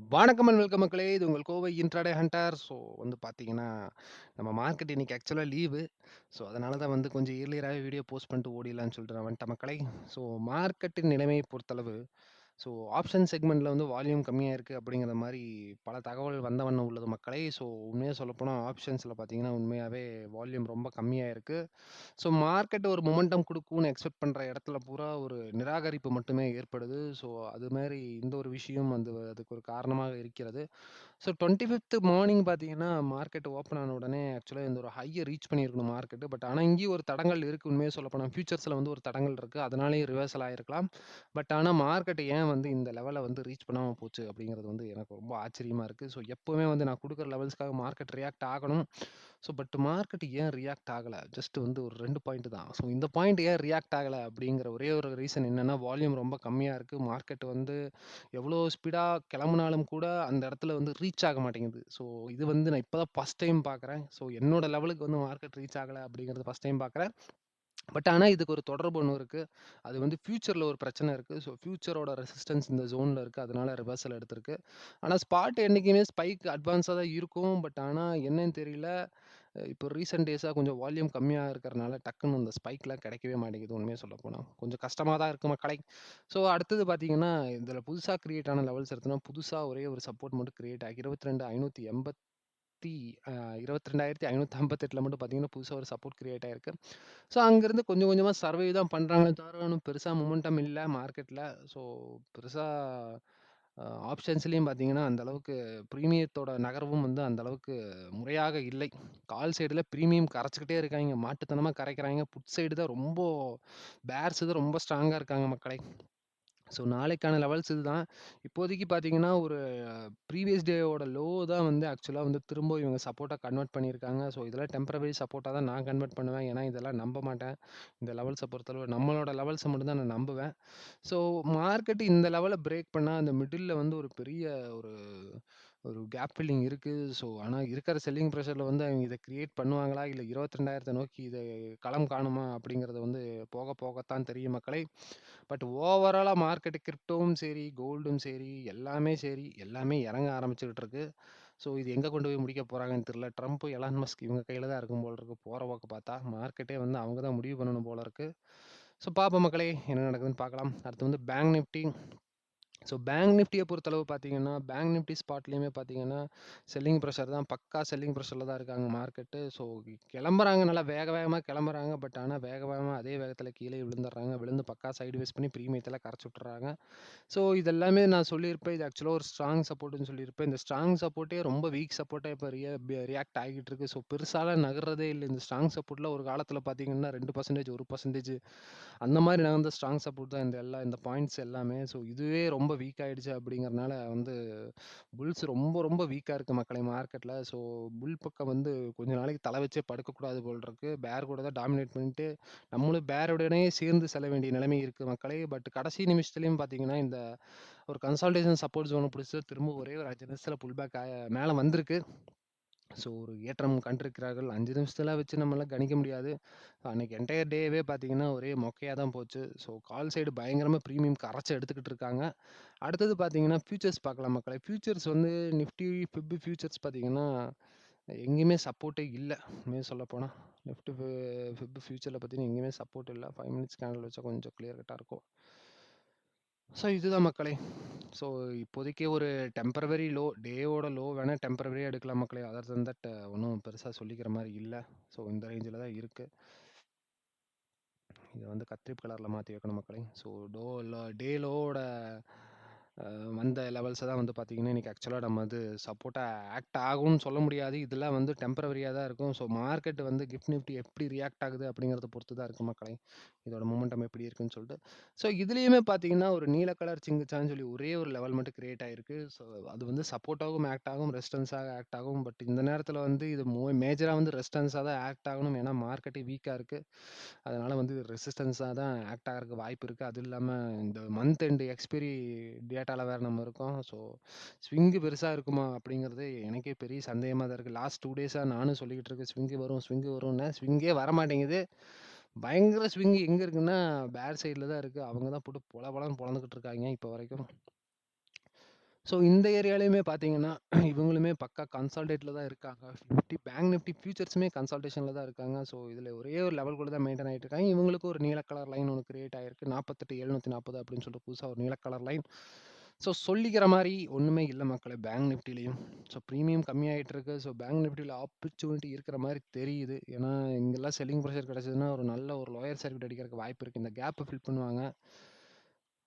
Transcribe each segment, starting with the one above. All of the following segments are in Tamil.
வணக்கம் அண்ட் வெல்கம் மக்களே. இது உங்கள் கோவை இன்ட்ராடே ஹண்டர். ஸோ வந்து பார்த்தீங்கன்னா, நம்ம மார்க்கெட் இன்னைக்கு ஆக்சுவலா லீவு. ஸோ அதனால தான் வந்து கொஞ்சம் இயர்லியராவே வீடியோ போஸ்ட் பண்ணிட்டு ஓடிடலான்னு சொல்லிட்டு நான் வந்துட்டேன் மக்களே. ஸோ மார்க்கெட்டின் நிலைமையை பொறுத்தளவு, ஸோ ஆப்ஷன் செக்மெண்ட்ல வந்து வால்யூம் கம்மியா இருக்கு அப்படிங்கிற மாரி பல தகவல் வந்த வண்ணம் உள்ளது மக்களே. ஸோ உண்மையா சொல்லப்போனா ஆப்ஷன்ஸ்ல பார்த்தீங்கன்னா, உண்மையாவே வால்யூம் ரொம்ப கம்மியா இருக்கு. ஸோ மார்க்கெட் ஒரு மொமெண்டம் குடுக்கும்னு எக்ஸ்பெக்ட் பண்ற இடத்துல பூரா ஒரு நிராகரிப்பு மட்டுமே ஏற்படுது. ஸோ அது மாரி இந்த ஒரு விஷயம் வந்து அதுக்கு ஒரு காரணமாக இருக்கிறது. ஸோ 25த் மார்னிங் பார்த்தீங்கன்னா, மார்க்கெட் ஓப்பன் ஆன உடனே ஆக்சுவலா இந்த ஒரு ஹைய ரீச் பண்ணியிருக்கணும் மார்க்கெட். பட் ஆனா இங்கேயும் ஒரு தடங்கல் இருக்கு. உண்மைய சொல்லப்போனா ஃபியூச்சர்ஸ்ல வந்து ஒரு தடங்கல் இருக்கு. அதனாலேயே ரிவர்சல் ஆயிருக்கலாம். பட் ஆனா மார்க்கெட் ஏன் வந்து இந்த லெவல வந்து ரீச் பண்ணாம போச்சு அப்படிங்கிறது வந்து எனக்கு ரொம்ப ஆச்சரியமா இருக்கு. ஸோ எப்பவுமே வந்து நான் குடுக்குற லெவல்ஸ்க்காக மார்க்கெட் ரியாக்ட் ஆகணும். ஸோ பட் மார்க்கெட் ஏன் ரியாக்ட் ஆகல? ஜஸ்ட் வந்து ஒரு 2 பாயிண்ட் தான். ஸோ இந்த பாயிண்ட் ஏன் ரியாக்ட் ஆகல அப்படிங்கிற ஒரே ஒரு ரீசன் என்னன்னா, வால்யூம் ரொம்ப கம்மியா இருக்கு. மார்க்கெட் வந்து எவ்வளோ ஸ்பீடா கிளம்புனாலும் கூட அந்த இடத்துல வந்து ரீச் ஆக மாட்டேங்குது. ஸோ இது வந்து நான் இப்ப தான் ஃபர்ஸ்ட் டைம் பார்க்குறேன். ஸோ என்னோட லெவலுக்கு வந்து மார்க்கெட் ரீச் ஆகல அப்படிங்கிறது ஃபர்ஸ்ட் டைம் பார்க்குறேன். பட் ஆனா இதுக்கு ஒரு தொடர்பு ஒண்ணு இருக்கு. அது வந்து ஃபியூச்சர்ல ஒரு பிரச்சனை இருக்கு. ஸோ ஃபியூச்சரோட ரெசிஸ்டன்ஸ் இந்த ஜோன்ல இருக்கு. அதனால ரிவர்சல் எடுத்திருக்கு. ஆனா ஸ்பாட் என்னைக்குமே ஸ்பைக் அட்வான்ஸா தான் இருக்கும். பட் ஆனா என்னன்னு தெரியல. இப்போ ரீசென்ட் டேஸா கொஞ்சம் வால்யூம் கம்மியா இருக்கிறனால டக்குன்னு அந்த ஸ்பைக்லாம் கிடைக்கவே மாட்டேங்குது உண்மைய சொல்லப்போனா. கொஞ்சம் கஷ்டமா தான் இருக்கு மக்களே. ஸோ அடுத்தது பார்த்தீங்கன்னா, இதில புதுசா கிரியேட் ஆன லெவல்ஸ் எடுத்தோம்னா, புதுசா ஒரே ஒரு சப்போர்ட் மட்டும் கிரியேட் ஆகி 22,580 அ 22,558ல மட்டும் பார்த்தீங்கன்னா, புதுசா ஒரு சப்போர்ட் கிரியேட் ஆயிருக்கு. ஸோ அங்கருந்து கொஞ்சம் கொஞ்சமா சர்வை தான் பண்றாங்களே தவிர, ஒண்ணும் பெருசா மொமெண்டம் இல்ல மார்க்கெட்ல. ஸோ பெருசா ஆப்ஷன்ஸ்லயும் பார்த்தீங்கன்னா, அந்த அளவுக்கு பிரீமியத்தோட நகர்வும் வந்து அந்த அளவுக்கு முறையாக இல்லை. கால் சைடுல பிரீமியம் கரைச்சுக்கிட்டே இருக்காய்ங்க. மாட்டுத்தனமா கரைக்கிறாய்ங்க. புட் சைடு தான் ரொம்ப பேர்ஸ் தான் ரொம்ப ஸ்ட்ராங்கா இருக்காங்க மக்களே. ஸோ நாளைக்கான லெவல்ஸ் இதுதான். இப்போதைக்கு பார்த்தீங்கன்னா, ஒரு ப்ரீவியஸ் டேவோட லோ தான் வந்து ஆக்சுவலா வந்து திரும்ப இவங்க சப்போர்ட்டா கன்வெர்ட் பண்ணியிருக்காங்க. ஸோ இதெல்லாம் டெம்பரவரி சப்போர்ட்டா தான் நான் கன்வெர்ட் பண்ணுவேன். ஏன்னா, இதெல்லாம் நம்ப மாட்டேன். இந்த லெவல்ஸ பொறுத்தளவு நம்மளோட லெவல்ஸ மட்டும் தான் நான் நம்புவேன். ஸோ மார்க்கெட் இந்த லெவல பிரேக் பண்ணா, அந்த மிடில்ல வந்து ஒரு பெரிய ஒரு ஒரு கேப் ஃபில்லிங் இருக்கு. ஸோ ஆனா இருக்கிற செல்லிங் பிரஷர்ல வந்து அவங்க இத கிரியேட் பண்ணுவாங்களா? இல்ல 22,000 நோக்கி இது களம் காணுமா? அப்படிங்கிறது வந்து போக போகத்தான் தெரியும் மக்களே. பட் ஓவராலா மார்க்கெட் கிரிப்டோவும் சரி, கோல்டும் சரி, எல்லாமே சரி, எல்லாமே இறங்க ஆரம்பிச்சுக்கிட்டு இருக்கு. ஸோ இது எங்க கொண்டு போய் முடிக்க போறாங்கன்னு தெரியல. ட்ரம்ப், எலான் மஸ்க் இவங்க கையில தான் இருக்கும் போல இருக்கு. போற போக்க பார்த்தா, மார்க்கெட்டே வந்து அவங்க தான் முடிவு பண்ணணும் போல இருக்கு. ஸோ பார்ப்போம் மக்களே, என்ன நடக்குதுன்னு பார்க்கலாம். அடுத்து வந்து பேங்க் நிஃப்டி. ஸோ பேங்க் நிஃப்டிய பொறுத்தளவு பார்த்தீங்கன்னா, பேங்க் நிஃப்டி ஸ்பாட்லயுமே பார்த்தீங்கன்னா, செல்லிங் பிரஷர் தான். பக்கா செல்லிங் பிரஷர்ல தான் இருக்காங்க மார்க்கெட்டு. ஸோ கிளம்புறாங்க நல்லா வேக வேகமா கிளம்புறாங்க. பட் ஆனா வேக வேகமா அதே வேகத்தில கீழயே விழுந்துடுறாங்க. விழுந்து பக்கா சைட்வேஸ் பண்ணி பிரீமியத்தலாம் கரைச்சு விட்டுர்றாங்க. ஸோ இதெல்லாமே நான் சொல்லியிருப்பேன். இது ஆக்சுவலா ஒரு ஸ்ட்ராங் சப்போர்ட்ன்னு சொல்லியிருப்பேன். இந்த ஸ்ட்ராங் சப்போர்ட்டே ரொம்ப வீக் சப்போர்ட்டா இப்ப ரியாக்ட் ஆகிட்டு இருக்கு. ஸோ பெருசாலாம் நகர்றதே இல்ல. இந்த ஸ்ட்ராங் சப்போர்ட்ல ஒரு காலத்தில பார்த்தீங்கன்னா 2% 1% அந்த மாரி நகர்ந்த ஸ்ட்ராங் சப்போர்ட் தான் இந்த பாயிண்ட்ஸ் எல்லாமே. ஸோ இதுவே ரொம்ப வீக் ஆயிடுச்சு அப்படிங்கிறனால வந்து புல்ஸ் ரொம்ப ரொம்ப வீக்கா இருக்கு மக்களே மார்க்கெட்ல. ஸோ புல் பக்கம் வந்து கொஞ்ச நாளைக்கு தல வச்சே படுக்கக்கூடாது போல இருக்கு. பேர் கூட தான் டாமினேட் பண்ணிட்டு நம்மளும் பேருடனே சேர்ந்து செல்ல வேண்டிய நிலைமை இருக்கு மக்களே. பட் கடைசி நிமிஷத்துலயும் பார்த்தீங்கன்னா, இந்த ஒரு கன்சால்டேஷன் சப்போர்ட் ஜோன புடிச்சு திரும்ப ஒரே ஒரு 5 நிமிஷத்துல புல் பேக் மேல வந்திருக்கு. ஸோ ஒரு ஏற்றம் கண்டிருக்கிறார்கள். 5 நிமிஷத்துல வச்சு நம்மளால கணிக்க முடியாது. அன்னைக்கு என்டையர் டேவே பார்த்தீங்கன்னா, ஒரே மொக்கையா தான் போச்சு. ஸோ கால் சைடு பயங்கரமா பிரீமியம் கரைச்சு எடுத்துக்கிட்டு இருக்காங்க. அடுத்தது பார்த்தீங்கன்னா, ஃபியூச்சர்ஸ் பார்க்கலாம் மக்களே. ஃபியூச்சர்ஸ் வந்து நிஃப்டி, ஃபியூச்சர்ஸ் பார்த்தீங்கன்னா, எங்கேயுமே சப்போர்ட்டே இல்ல. உண்மைய சொல்லப்போனா. நிஃப்டி, ஃபியூச்சர்ல பார்த்தீங்கன்னா, எங்கேயுமே சப்போர்ட் இல்ல. 5 மினிட்ஸ் கேண்டில் வச்சா கொஞ்சம் கிளியர் கட்டா இருக்கும். ஸோ இதுதான் மக்களே. ஸோ இப்போதைக்கு ஒரு டெம்பரவரி லோ, டேவோட லோ வேணா டெம்பரவரியா எடுக்கலாம் மக்களே. அதர் தென் தட் ஒண்ணும் பெருசா சொல்லிக்கிற மாரி இல்ல. ஸோ இந்த ரேஞ்சில தான் இருக்கு. இத வந்து கத்திரிப்பு கலர்ல மாத்தி வைக்கணும் மக்களே. ஸோ டே லோவோட வந்த லெவல்ஸ தான் வந்து பார்த்தீங்கன்னா, இன்னைக்கு ஆக்சுவலா நம்ம வந்து சப்போர்ட்டா ஆக்ட் ஆகும்னு சொல்ல முடியாது. இதெல்லாம் வந்து டெம்பரவரியா தான் இருக்கும். ஸோ மார்க்கெட் வந்து கிஃப்ட் நிஃப்டி எப்படி ரியாக்ட் ஆகுது அப்படிங்கிறத பொறுத்து தான் இருக்கு மக்களே. இதோட மொமெண்டம் எப்படி இருக்குன்னு சொல்லிட்டு. ஸோ இதுலயுமே பார்த்தீங்கன்னா, ஒரு நீல கலர் சிங்குச்சான்னு சொல்லி ஒரே ஒரு லெவல் மட்டும் கிரியேட் ஆயிருக்கு. ஸோ அது வந்து சப்போர்ட்டாவும் ஆக்ட் ஆகும், ரெசிஸ்டன்ஸாக ஆக்ட் ஆகும். பட் இந்த நேரத்தில வந்து இது மேஜரா வந்து ரெசிஸ்டன்ஸா தான் ஆக்ட் ஆகணும். ஏன்னா மார்க்கெட்டே வீக்கா இருக்கு. அதனால வந்து ரெசிஸ்டன்ஸா தான் ஆக்ட் ஆகறக்கு வாய்ப்பு இருக்கு. அது இல்லாம இந்த மந்த் எண்ட் எக்ஸ்பைரி டேட்டால வேற நம்ம இருக்கோம். ஸோ ஸ்விங் பெருசா இருக்குமா? அப்படிங்கிறது எனக்கே பெரிய சந்தேகமா தான் இருக்கு. லாஸ்ட் 2 டேஸா நானும் சொல்லிக்கிட்டு இருக்கேன். ஸ்விங் வரும்னு. ஸ்விங்கே வரமாட்டேங்குது. பயங்கர ஸ்விங் எங்க இருக்குன்னா, பேர் சைடுல தான் இருக்கு. அவங்க தான் போட்டு பொல பொலன்னு பொளந்துகிட்டு இருக்காய்ங்க இப்ப வரைக்கும். ஸோ இந்த ஏரியாலயுமே பார்த்தீங்கன்னா, இவங்களுமே பக்கா கன்சால்டேட்ல தான் இருக்காங்க. பேங்க் நிஃப்டி ஃபியூச்சர்ஸுமே கன்சால்டேஷன்ல தான் இருக்காங்க. ஸோ இதுல ஒரே ஒரு லெவல்குள்ள தான் மெயின்டெயின் ஆயிட்டு இருக்காங்க. இவங்களுக்கும் ஒரு நீல கலர் லைன் ஒண்ணு கிரியேட் ஆயிருக்கு. 48,740 அப்படின்னு சொல்லிட்டு புதுசா ஒரு நீல கலர் லைன். ஸோ சொல்லிக்கிற மாரி ஒண்ணுமே இல்ல மக்களே பேங்க் நிஃப்டிலயும். ஸோ பிரீமியம் கம்மியாயிட்டு இருக்கு. ஸோ பேங்க் நிஃப்டில ஆப்பர்ச்சுனிட்டி இருக்கிற மாரி தெரியுது. ஏன்னா, இங்கெல்லாம் செல்லிங் பிரஷர் கிடைச்சதுன்னா, ஒரு நல்ல ஒரு லோயர் சர்க்யூட் அடிக்கிறதுக்கு வாய்ப்பு இருக்கு. இந்த கேப்ப ஃபில் பண்ணுவாங்க.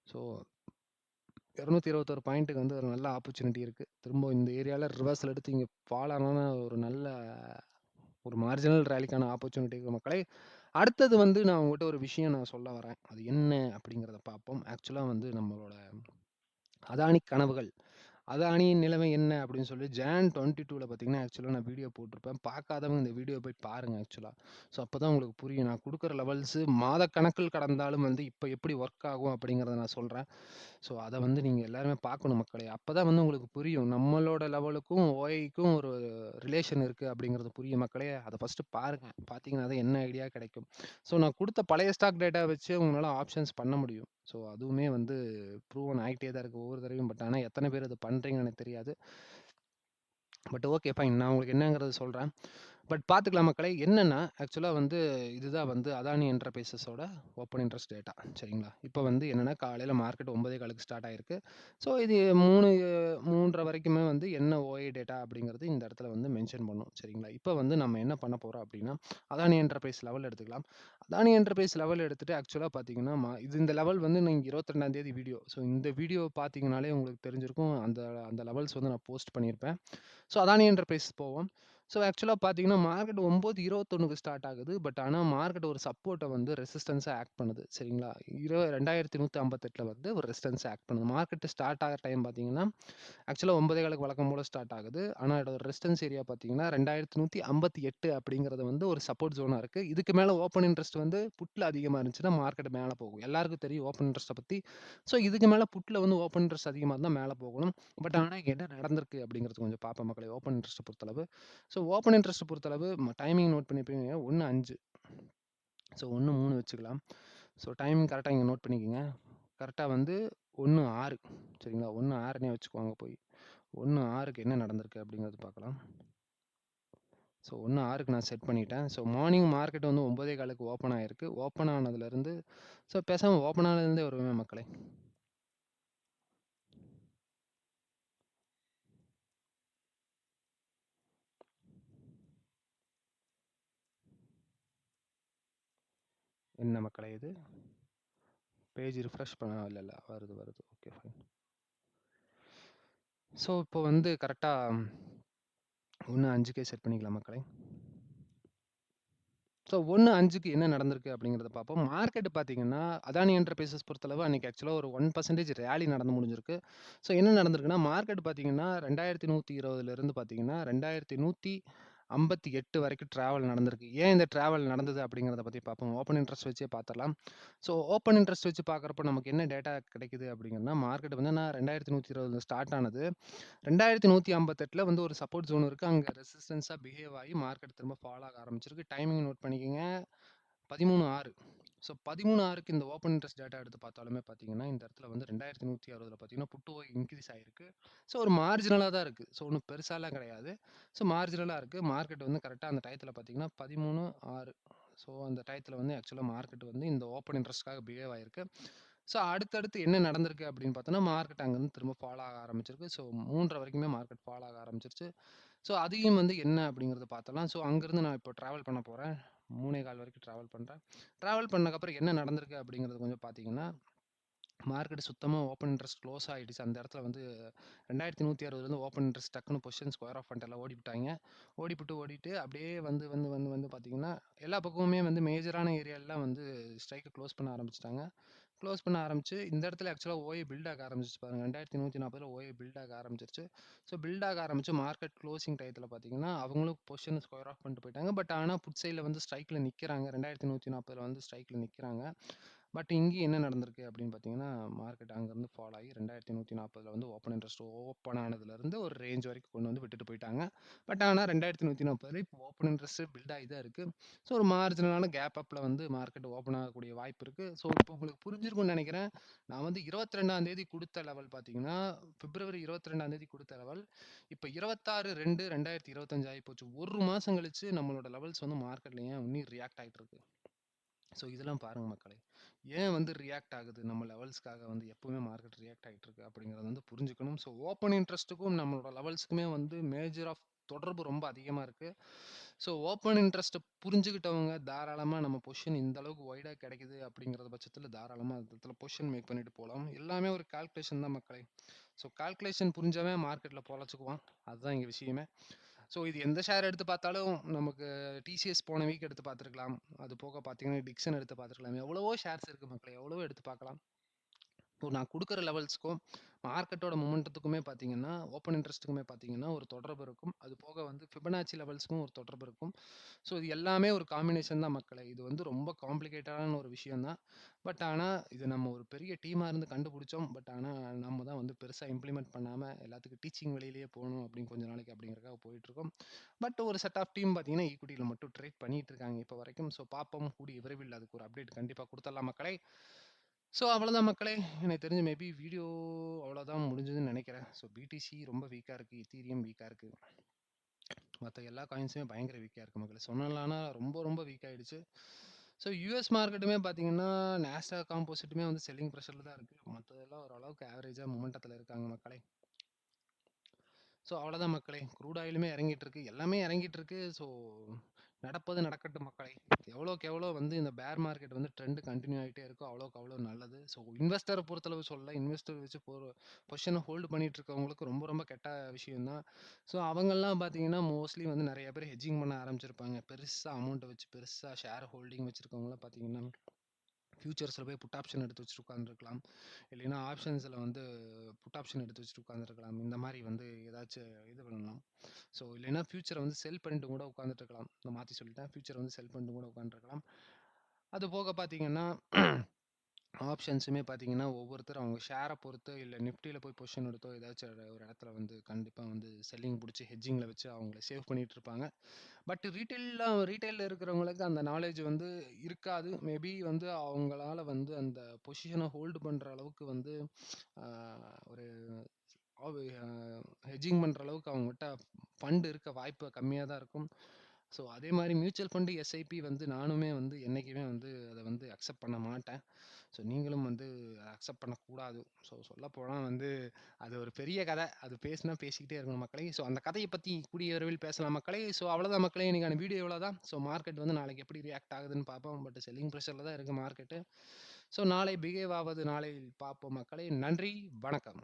ஸோ 221 பாயிண்ட்டுக்கு வந்து ஒரு நல்ல ஆப்பர்ச்சுனிட்டி இருக்கு. திரும்ப இந்த ஏரியால ரிவர்சல் எடுத்து இங்க ஃபால் ஆனோனா ஒரு நல்ல ஒரு மார்ஜினல் ராலிக்கான ஆப்பர்ச்சுனிட்டி இருக்கு மக்களே. அடுத்தது வந்து நான் உங்ககிட்ட ஒரு விஷயம் நான் சொல்ல வரேன். அது என்ன அப்படிங்கிறத பார்ப்போம். ஆக்சுவலா வந்து நம்மளோட அதானி கனவுகள். அதானியின் நிலைமை என்ன அப்படின்னு சொல்லி ஜான் 22ல பார்த்தீங்கன்னா, ஆக்சுவலா நான் வீடியோ போட்டிருப்பேன். பார்க்காதவங்க இந்த வீடியோ போய் பாருங்க ஆக்சுவலா. ஸோ அப்பதான் உங்களுக்கு புரியும். நான் குடுக்குற லெவல்ஸு மாதக்கணக்கில் கடந்தாலும் வந்து இப்ப எப்படி ஒர்க் ஆகும் அப்படிங்கிறத நான் சொல்றேன். ஸோ அத வந்து நீங்க எல்லாருமே பார்க்கணும் மக்களே. அப்பதான் வந்து உங்களுக்கு புரியும். நம்மளோட லெவலுக்கும், ஓஐக்கும் ஒரு ரிலேஷன் இருக்கு அப்படிங்கிறது புரியும் மக்களே. அத ஃபர்ஸ்ட்டு பாருங்க. பார்த்தீங்கன்னா தான் என்ன ஐடியா கிடைக்கும். ஸோ நான் குடுத்த பழைய ஸ்டாக் டேட்டா வச்சு உங்களால ஆப்ஷன்ஸ் பண்ண முடியும். ஸோ அதுவுமே வந்து ப்ரூவன் ஆயிட்டே தான் இருக்கு ஒவ்வொரு தடவையும். பட் ஆனா எத்தன பேர் அத பண்றீங்கன்னு எனக்கு தெரியாது. But okay fine. நான் உங்களுக்கு என்னங்கிறத சொல்றேன். பட் பார்த்துக்கலாம் மக்களே. என்னன்னா, ஆக்சுவலா வந்து இதுதான் வந்து அதானி என்டர்பிரைசஸோட ஓப்பன் இன்ட்ரெஸ்ட் டேட்டா. சரிங்களா? இப்ப வந்து என்னன்னா, காலையில மார்க்கெட் 9:15க்கு ஸ்டார்ட் ஆயிருக்கு. ஸோ இது 3:30 வரைக்குமே வந்து என்ன ஓஏ டேட்டா அப்படிங்கிறது இந்த இடத்துல வந்து மென்ஷன் பண்ணும். சரிங்களா? இப்ப வந்து நம்ம என்ன பண்ண போறோம் அப்படின்னா, அதானி என்டர்பிரைஸ் லெவல் எடுத்துக்கலாம். அதானி என்டர்பிரைஸ் லெவல் எடுத்துட்டு ஆக்சுவலா பார்த்தீங்கன்னா, இது இந்த லெவல் வந்து நீங்க 22ஆம் தேதி வீடியோ. ஸோ இந்த வீடியோ பார்த்தீங்கனாலே உங்களுக்கு தெரிஞ்சிருக்கும். அந்த அந்த லெவல்ஸ் வந்து நான் போஸ்ட் பண்ணியிருப்பேன். ஸோ அதானி என்டர்பிரைஸ் போவோம். ஸோ ஆக்சுவலா பார்த்தீங்கன்னா, மார்க்கெட் 9:21க்கு ஸ்டார்ட் ஆகுது. பட் ஆனா மார்க்கெட் ஒரு சப்போர்ட்ட வந்து ரெசிஸ்டன்ஸா ஆக்ட் பண்ணுது. சரிங்களா? 2158ல வந்து ஒரு ரெசிஸ்டன்ஸா ஆக்ட் பண்ணுது. மார்க்கெட் ஸ்டார்ட் ஆகுற டைம் பார்த்தீங்கன்னா, ஆக்சுவலா 9:15க்கு வழக்கம் போல ஸ்டார்ட் ஆகுது. ஆனா இதோட ரெசிஸ்டன்ஸ் ஏரியா பார்த்தீங்கன்னா, 2158 அப்படிங்கிறது வந்து ஒரு சப்போர்ட் ஜோனா இருக்கு. இதுக்கு மேல ஓப்பன் இன்ட்ரெஸ்ட் வந்து புட்ல அதிகமா இருந்துச்சுன்னா, மார்க்கெட் மேல போகும். எல்லாருக்கும் தெரியும் ஓப்பன் இன்ட்ரெஸ்ட்ட பத்தி. ஸோ இதுக்கு மேல புட்ல வந்து ஓப்பன் இன்ட்ரெஸ்ட் அதிகமா இருந்தா மேல போகணும். பட் ஆனா என்ன நடந்திருக்கு அப்படிங்கிறது கொஞ்சம் பார்ப்போம் மக்களே. ஓப்பன் இன்ட்ரெஸ்ட்ட பொறுத்தளவு. ஸோ ஓப்பன் இன்ட்ரெஸ்ட் பொறுத்தளவு டைமிங் நோட் பண்ணிப்பீங்க. 1:05 ஸோ 1:03 வச்சுக்கலாம். ஸோ டைமிங் கரெக்ட்டா இங்க நோட் பண்ணிக்கங்க. கரெக்ட்டா வந்து 1:06 சரிங்களா? 1:06ன்னே வச்சுக்கோங்க போய். 1:06க்கு என்ன நடந்திருக்கு அப்படிங்கிறது பார்க்கலாம். ஸோ 1:06க்கு நான் செட் பண்ணிட்டேன். ஸோ மார்னிங் மார்க்கெட் வந்து 9:15க்கு ஓப்பன் ஆயிருக்கு. ஓப்பன் ஆனதுலருந்து ஸோ பேசாம ஓப்பன் ஆனதுலருந்தே வருவேன் மக்களே. என்ன மக்களே இது? பேஜ் ரிஃப்ரெஷ் இல்ல. வருது, வருது. Okay fine. ஸோ இப்போ வந்து கரெக்ட்டா 1:05க்கே செட் பண்ணிக்கலாம் மக்களே. ஸோ 1:05க்கு என்ன நடந்திருக்கு அப்படிங்கிறத பார்ப்போம். மார்க்கெட் பார்த்தீங்கன்னா, அதானி என்டர்பிரைசஸ் பொறுத்தளவு அன்னைக்கு ஆக்சுவலா ஒரு 1% ரேலி நடந்து முடிஞ்சிருக்கு. ஸோ என்ன நடந்திருக்குன்னா, மார்க்கெட் பார்த்தீங்கன்னா 2120லிருந்து பார்த்தீங்கன்னா 2158 வரைக்கும் டிராவல் நடந்திருக்கு. ஏன் இந்த டிராவல் நடந்தது அப்படிங்கிறத பத்தி பார்ப்போம். ஓப்பன் இன்ட்ரெஸ்ட் வச்சே பார்த்துரலாம். ஸோ ஓப்பன் இன்ட்ரெஸ்ட் வச்சு பார்க்குறப்ப நமக்கு என்ன டேட்டா கிடைக்குது அப்படிங்கன்னா, மார்க்கெட் வந்து நான் 2120ல ஸ்டார்ட் ஆனது. 2158ல வந்து ஒரு சப்போர்ட் ஜோன் இருக்கு. அங்க ரெசிஸ்டன்ஸா பிஹேவ் ஆயி மார்க்கெட் திரும்ப ஃபால் ஆக ஆரம்பிச்சிருக்கு. டைமிங் நோட் பண்ணிக்கங்க. 13:06 ஸோ 13:06க்கு இந்த ஓப்பன் இன்ட்ரெஸ்ட் டேட்டா எடுத்து பார்த்தாலுமே பார்த்தீங்கன்னா, இந்த இடத்துல வந்து 2160ல பார்த்தீங்கன்னா, புட் ஓவர் இன்கிரீஸ் ஆயிருக்கு. ஸோ ஒரு மார்ஜினலா தான் இருக்கு. ஸோ ஒண்ணும் பெருசாலாம் கிடையாது. ஸோ மார்ஜினலா இருக்கு. மார்க்கெட் வந்து கரெக்ட்டா அந்த டயத்துல பார்த்தீங்கன்னா, 13:06 ஸோ அந்த டயத்துல வந்து ஆக்சுவலா மார்க்கெட் வந்து இந்த ஓப்பன் இன்ட்ரெஸ்ட்காக பிஹேவ் ஆயிருக்கு. ஸோ அடுத்தடுத்து என்ன நடந்திருக்கு அப்படின்னு பார்த்தோம்னா, மார்க்கெட் அங்கருந்து திரும்ப ஃபால் ஆக ஆரம்பிச்சிருக்கு. ஸோ 3:30 வரைக்குமே மார்க்கெட் ஃபால் ஆக ஆரம்பிச்சிருச்சு. ஸோ அதையும் வந்து என்ன அப்படிங்கிறத பார்த்தரலாம். ஸோ அங்கருந்து நான் இப்போ டிராவல் பண்ண போறேன். 3:15 வரைக்கும் டிராவல் பண்றேன். டிராவல் பண்ணதுக்கப்புறம் என்ன நடந்திருக்கு அப்படிங்கிறது கொஞ்சம் பார்த்தீங்கன்னா, மார்க்கெட் சுத்தமா ஓப்பன் இன்ட்ரெஸ்ட் க்ளோஸ் ஆயிடுச்சு. அந்த இடத்துல வந்து 2160லேருந்து ஓப்பன் இன்ட்ரெஸ்ட் டக்குனு பொசிஷன் ஸ்கொயர் ஆஃப் பண்ணிட்டு எல்லாம் ஓடிப்புட்டாய்ங்க. ஓடிட்டு அப்படியே வந்து பார்த்தீங்கன்னா, எல்லா பக்கமுமே வந்து மேஜரான ஏரியாலாம் வந்து ஸ்ட்ரைக்க க்ளோஸ் பண்ண ஆரம்பிச்சுட்டாங்க. க்ளோஸ் பண்ண ஆரம்பிச்சு, இந்த இடத்துல ஆக்சுவலா ஓஏ பில்ட் ஆக ஆரம்பிச்சுருச்சு பாருங்க. 2140ல ஓஏ பில்ட் ஆக ஆரம்பிச்சிருச்சு. ஸோ பில்ட் ஆக ஆரம்பிச்சு மார்க்கெட் க்ளோசிங் டயத்துல பார்த்தீங்கன்னா, அவங்களும் பொசிஷன் ஸ்கொயர் ஆஃப் பண்ணிட்டு போயிட்டாங்க. பட் ஆனா புட் சைட்ல வந்து ஸ்ட்ரைக்ல நிக்கிறாங்க. 2140ல வந்து ஸ்ட்ரைக்ல நிக்கிறாங்க. பட் இங்கேயும் என்ன நடந்திருக்கு அப்படின்னு பார்த்தீங்கன்னா, மார்க்கெட் அங்கருந்து ஃபால் ஆகி 2140ல வந்து ஓப்பன் இன்ட்ரெஸ்ட் ஓப்பன் ஆனதுலருந்து ஒரு ரேஞ்ச் வரைக்கும் கொண்டு வந்து விட்டுட்டு போயிட்டாங்க. பட் ஆனா 2140ல இப்போ ஓப்பன் இன்ட்ரெஸ்ட் பில்ட் ஆகி தான் இருக்கு. ஸோ ஒரு மார்ஜினலான கேப் அப்ல வந்து மார்க்கெட் ஓப்பன் ஆகக்கூடிய வாய்ப்பு இருக்கு. ஸோ இப்போ உங்களுக்கு புரிஞ்சிருக்கும்னு நெனைக்கிறேன். நான் வந்து 22ஆம் தேதி குடுத்த லெவல் பார்த்தீங்கன்னா, பிப்ரவரி 22ஆம் தேதி குடுத்த லெவல் இப்ப 26/2/2025 ஆயிப்போச்சு. 1 மாசம் கழிச்சு நம்மளோட லெவல்ஸ் வந்து மார்க்கெட்ல ஏன் இன்னும் ரியாக்ட் ஆயிட்டு இருக்கு. ஸோ இதெல்லாம் பாருங்க மக்களே. ஏன் வந்து ரியாக்ட் ஆகுது? நம்ம லெவல்ஸ்க்காக வந்து எப்பவுமே மார்க்கெட் ரியாக்ட் ஆயிட்டு இருக்கு அப்படிங்கிறத வந்து புரிஞ்சுக்கணும். ஸோ ஓப்பன் இன்ட்ரெஸ்ட்டுக்கும் நம்மளோட லெவல்ஸ்க்குமே வந்து மேஜர் ஆஃப் தொடர்பு ரொம்ப அதிகமா இருக்கு. ஸோ ஓப்பன் இன்ட்ரெஸ்ட்ட புரிஞ்சுக்கிட்டவங்க தாராளமா நம்ம பொசிஷன் இந்த அளவுக்கு வைடா கிடைக்குது அப்படிங்கிற பட்சத்தில தாராளமா அந்த இடத்துல பொசிஷன் மேக் பண்ணிட்டு போலாம். எல்லாமே ஒரு கால்குலேஷன் தான் மக்களே. ஸோ கால்குலேஷன் புரிஞ்சவன் மார்க்கெட்ல பொழச்சுக்குவான். அதுதான் இங்க விஷயமே. ஸோ இது எந்த ஷேர் எடுத்து பார்த்தாலும் நமக்கு டிசிஎஸ் போன வீக் எடுத்து பார்த்துருக்கலாம். அது போக பார்த்தீங்கன்னா, டிக்சன் எடுத்து பார்த்துருக்கலாம். எவ்வளவோ ஷேர்ஸ் இருக்கு மக்களே. எவ்வளவோ எடுத்து பார்க்கலாம். இப்போ நான் குடுக்குற லெவல்ஸ்க்கும், மார்க்கெட்டோட மொமெண்டத்துக்குமே பார்த்தீங்கன்னா, ஓப்பன் இன்ட்ரெஸ்ட்டுக்குமே பார்த்தீங்கன்னா, ஒரு தொடர்பு இருக்கும். அது போக வந்து ஃபிபனாச்சி லெவல்ஸ்க்கும் ஒரு தொடர்பு இருக்கும். ஸோ இது எல்லாமே ஒரு காம்பினேஷன் தான் மக்களே. இது வந்து ரொம்ப காம்ப்ளிகேட்டடான ஒரு விஷயம் தான். பட் ஆனா, இது நம்ம ஒரு பெரிய டீமா இருந்து கண்டுபிடிச்சோம். பட் ஆனா, நம்ம தான் வந்து பெருசா இம்ப்ளிமெண்ட் பண்ணாம, எல்லாத்துக்கும் டீச்சிங் வழியிலேயே போணும் அப்படின்னு கொஞ்ச நாளைக்கு அப்படிங்கிறதுக்காக போயிட்டுருக்கோம். பட் ஒரு செட் ஆஃப் டீம் பார்த்தீங்கன்னா, ஈக்விட்டில மட்டும் ட்ரேட் பண்ணிட்டு இருக்காங்க இப்ப வரைக்கும். ஸோ பார்ப்போம். கூடிய விரைவில் அதுக்கு ஒரு அப்டேட் கண்டிப்பா குடுத்துடலாம் மக்களே. ஸோ அவ்வளோதான் மக்களே. எனக்கு தெரிஞ்சு மேபி வீடியோ அவ்வளோதான் முடிஞ்சதுன்னு நெனைக்கிறேன். ஸோ பிடிசி ரொம்ப வீக்கா இருக்கு. எதீரியம் வீக்கா இருக்கு. மத்த எல்லா காயின்ஸுமே பயங்கர வீக்கா இருக்கு மக்களே. சொன்னலானா ரொம்ப ரொம்ப வீக் ஆயிடுச்சு. ஸோ யுஎஸ் மார்க்கெட்டுமே பார்த்தீங்கன்னா, நாஸ்டாக் காம்போசிட்டுமே வந்து செல்லிங் பிரஷர்ல தான் இருக்கு. மத்ததெல்லாம் ஓரளவுக்கு ஆவரேஜா மொமெண்டத்துல இருக்காங்க மக்களே. ஸோ அவ்வளோதான் மக்களே. க்ரூட் ஆயிலுமே இறங்கிட்டு இருக்கு. எல்லாமே இறங்கிட்டு இருக்கு. ஸோ நடப்பது நடக்கட்டும் மக்களே. எவ்வளோக்கு எவ்வளோ வந்து இந்த பேர் மார்க்கெட் வந்து ட்ரெண்ட் கன்டின்யூ ஆயிட்டே இருக்கோ, அவ்வளோக்கு அவ்வளோ நல்லது. ஸோ இன்வெஸ்டர பொறுத்தளவு சொல்லல. இன்வெஸ்டர் வச்சு பொசிஷன ஹோல்டு பண்ணிட்டு இருக்கவங்களுக்கு ரொம்ப ரொம்ப கெட்ட விஷயம் தான். ஸோ அவங்கலாம் பார்த்தீங்கன்னா, மோஸ்ட்லி வந்து நெறைய பேர் ஹெட்ஜிங் பண்ண ஆரம்பிச்சிருப்பாங்க. பெருசா அமௌண்ட்ட வச்சு பெருசா ஷேர் ஹோல்டிங் வச்சிருக்கவங்கலாம் பார்த்தீங்கன்னா, ஃபியூச்சர்ஸ்ல போய் புட் ஆப்ஷன் எடுத்து வச்சுட்டு உட்கார்ந்துருக்கலாம். இல்லைன்னா ஆப்ஷன்ஸ்ல வந்து புட் ஆப்ஷன் எடுத்து வச்சுட்டு உட்கார்ந்துருக்கலாம். இந்த மாரி வந்து ஏதாச்சும் இது பண்ணலாம். ஸோ இல்லைன்னா ஃபியூச்சர வந்து செல் பண்ணிட்டு கூட உட்கார்ந்துட்டு இருக்கலாம். நான் மாத்தி சொல்லிட்டேன். ஃபியூச்சர வந்து செல் பண்ணிட்டு கூட உட்கார்ந்துருக்கலாம். அது போக பார்த்தீங்கன்னா, ஆப்ஷன்ஸுமே பார்த்தீங்கன்னா, ஒவ்வொருத்தரும் அவங்க ஷேர பொறுத்து இல்ல நிஃப்டில போய் பொசிஷன் எடுத்தோ ஏதாச்சும் ஒரு இடத்துல வந்து கண்டிப்பா வந்து செல்லிங் புடிச்சு ஹெட்ஜிங்ல வச்சு அவங்கள சேவ் பண்ணிட்டு இருப்பாங்க. பட் ரீட்டெயில்ல இருக்கிறவங்களுக்கு அந்த நாலேட்ஜ் வந்து இருக்காது. மேபி வந்து அவங்களால வந்து அந்த பொசிஷன ஹோல்டு பண்ற அளவுக்கு வந்து ஆ ஒரு அவ் அ ஹெட்ஜிங் பண்ற அளவுக்கு அவங்ககிட்ட ஃபண்ட் இருக்க வாய்ப்பு கம்மியா தான் இருக்கும். ஸோ அதே மாரி மியூச்சுவல் ஃபண்ட், எஸ்ஐபி வந்து நானுமே வந்து என்னைக்குமே வந்து அத வந்து அக்செப்ட் பண்ண மாட்டேன். ஸோ நீங்களும் வந்து அக்செப்ட் பண்ணக்கூடாது. ஸோ சொல்லப்போனா வந்து அது ஒரு பெரிய கதை. அது பேசினா பேசிக்கிட்டே இருக்கணும் மக்களே. ஸோ அந்த கதைய பத்தி கூடிய விரைவில் பேசலாம் மக்களே. ஸோ அவ்வளோதான் மக்களே. இன்னைக்கான வீடியோ இவ்வளோதான். ஸோ மார்க்கெட் வந்து நாளைக்கு எப்படி ரியாக்ட் ஆகுதுன்னு பார்ப்போம். பட் செல்லிங் பிரஷர்ல தான் இருக்கு மார்க்கெட்டு. ஸோ நாளை பிஹேவ் ஆவது நாளை பார்ப்போம் மக்களே. நன்றி, வணக்கம்.